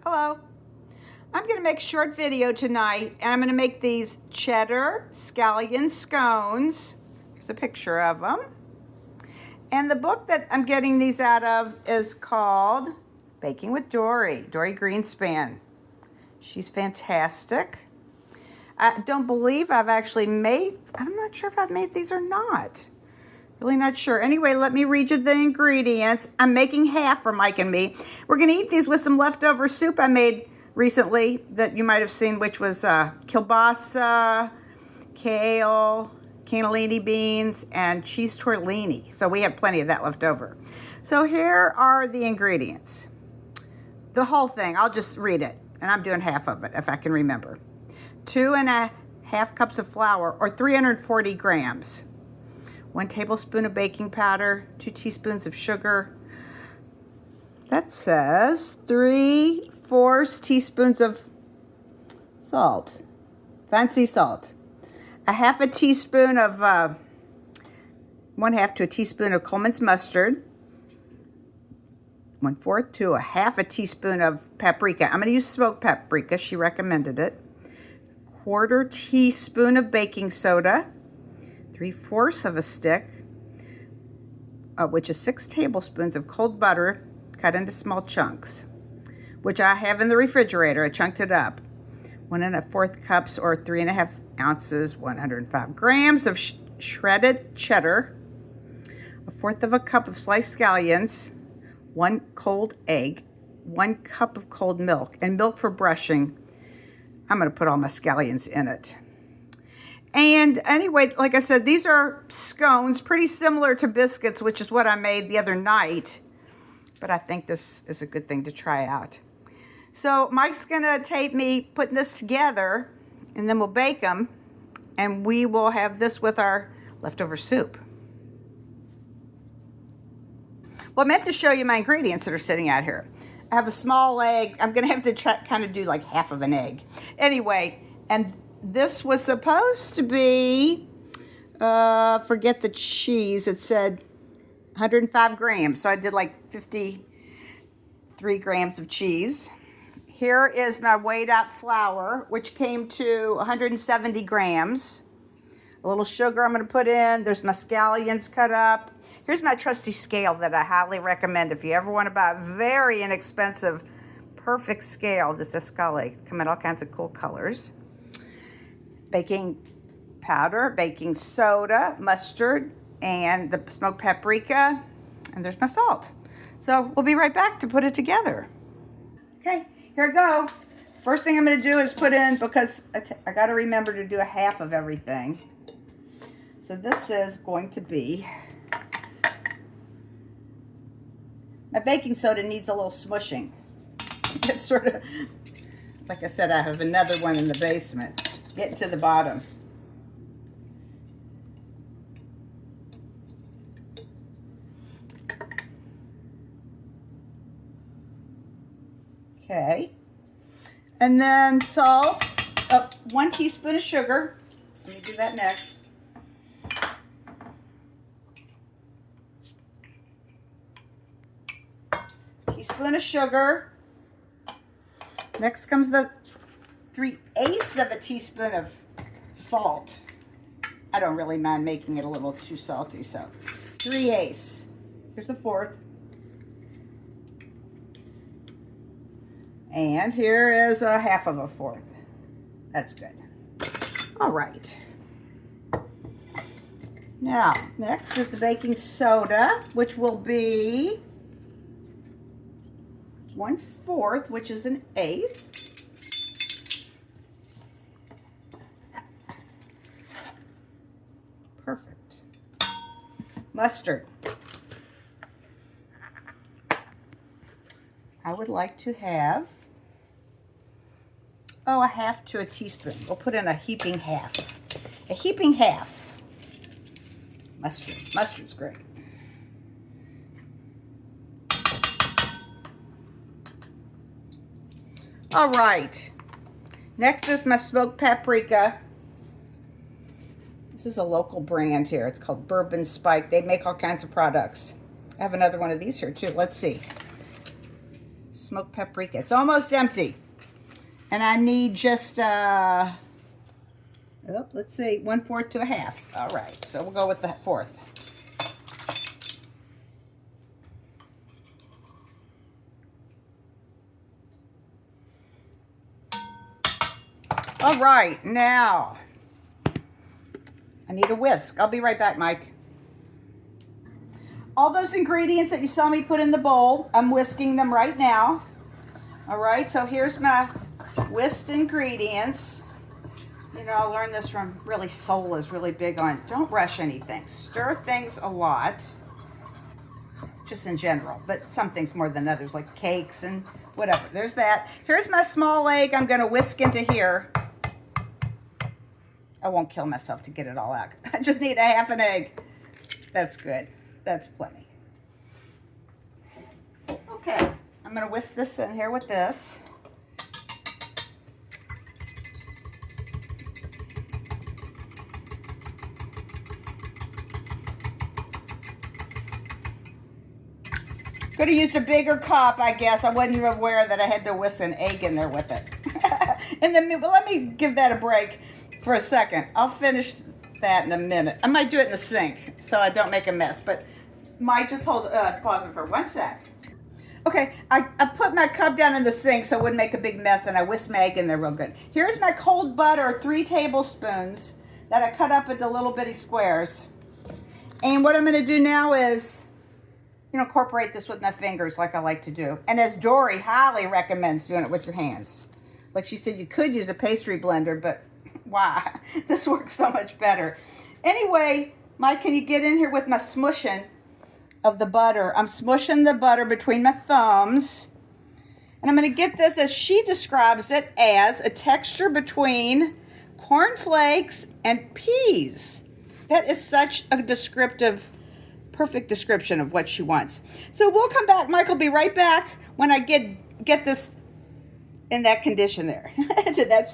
Hello. I'm going to make a short video tonight, and I'm going to make these cheddar scallion scones. Here's a picture of them. And the book that I'm getting these out of is called Baking with Dory Greenspan. She's fantastic. I don't believe I've actually made, I'm not sure if I've made these or not. Really not sure. Anyway, let me read you the ingredients. I'm making half for Mike and me. We're going to eat these with some leftover soup I made recently that you might have seen, which was kielbasa, kale, cannellini beans, and cheese tortellini. So we have plenty of that left over. So here are the ingredients. The whole thing, I'll just read it, and I'm doing half of it if I can remember. 2.5 cups of flour, or 340 grams. 1 tablespoon of baking powder, 2 teaspoons of sugar. That says 3/4 teaspoons of salt, fancy salt. 1/2 teaspoon of, 1/2 to a teaspoon of Coleman's mustard. 1/4 to a 1/2 teaspoon of paprika. I'm going to use smoked paprika. She recommended it. 1/4 teaspoon of baking soda. 3/4 of a stick, which is 6 tablespoons of cold butter cut into small chunks, which I have in the refrigerator. I chunked it up. 1 1/4 cups, or 3.5 ounces, 105 grams of shredded cheddar. 1/4 of a cup of sliced scallions. 1 cold egg. 1 cup of cold milk, and milk for brushing. I'm going to put all my scallions in it. And anyway, like I said, these are scones, pretty similar to biscuits, which is what I made the other night. But I think this is a good thing to try out. So Mike's going to tape me putting this together, and then we'll bake them. And we will have this with our leftover soup. Well, I meant to show you my ingredients that are sitting out here. I have a small egg. I'm going to have to kind of do like half of an egg. Anyway, and this was supposed to be, forget the cheese. It said 105 grams. So I did like 53 grams of cheese. Here is my weighed out flour, which came to 170 grams. A little sugar I'm going to put in. There's my scallions cut up. Here's my trusty scale that I highly recommend if you ever want to buy a very inexpensive, perfect scale. This is Cheese-Scallion. Come in all kinds of cool colors. Baking powder, baking soda, mustard, and the smoked paprika, and there's my salt. So we'll be right back to put it together. Okay, here I go. First thing I'm going to do is put in, because I got to remember to do a half of everything. So this is going to be, my baking soda needs a little smushing. It's sort of, like I said, I have another one in the basement. Get to the bottom. Okay. And then salt, 1 teaspoon of sugar. Let me do that next. Teaspoon of sugar. Next comes the 3/8 of a teaspoon of salt. I don't really mind making it a little too salty, so 3/8. Here's a 1/4. And here is a 1/2 of a 1/4. That's good. All right. Now, next is the baking soda, which will be 1/4, which is an 1/8. Perfect. Mustard. I would like to have, a 1/2 to a teaspoon. We'll put in a heaping half. A heaping half. Mustard. Mustard's great. All right. Next is my smoked paprika. This is a local brand here. It's called Bourbon Spike. They make all kinds of products. I have another one of these here too. Let's see. smoked paprika. It's almost empty. And I need just, let's see, 1/4 to 1/2. All right, so we'll go with the 1/4. All right, now I need a whisk. I'll be right back, Mike. All those ingredients that you saw me put in the bowl, I'm whisking them right now. All right, so here's my whisked ingredients. You know, I learned this from Soul is really big on don't rush anything. Stir things a lot, just in general, but some things more than others, like cakes and whatever. There's that. Here's my small egg I'm going to whisk into here. I won't kill myself to get it all out. I just need 1/2 an egg. That's good. That's plenty. Okay, I'm going to whisk this in here with this. Could have used a bigger cup, I guess. I wasn't even aware that I had to whisk an egg in there with it. And then, well, let me give that a break for a second. I'll finish that in a minute. I might do it in the sink so I don't make a mess, but might just pause it for 1 sec. Okay, I put my cup down in the sink so it wouldn't make a big mess, and I whisked my egg in there real good. Here's my cold butter, 3 tablespoons that I cut up into little bitty squares. And what I'm going to do now is, you know, incorporate this with my fingers like I like to do. And as Dory highly recommends doing it with your hands. Like she said, you could use a pastry blender, but why? This works so much better. Anyway, Mike, can you get in here with my smushing of the butter? I'm smushing the butter between my thumbs. And I'm going to get this, as she describes it, as a texture between cornflakes and peas. That is such a perfect description of what she wants. So we'll come back. Mike will be right back when I get this in that condition there. To that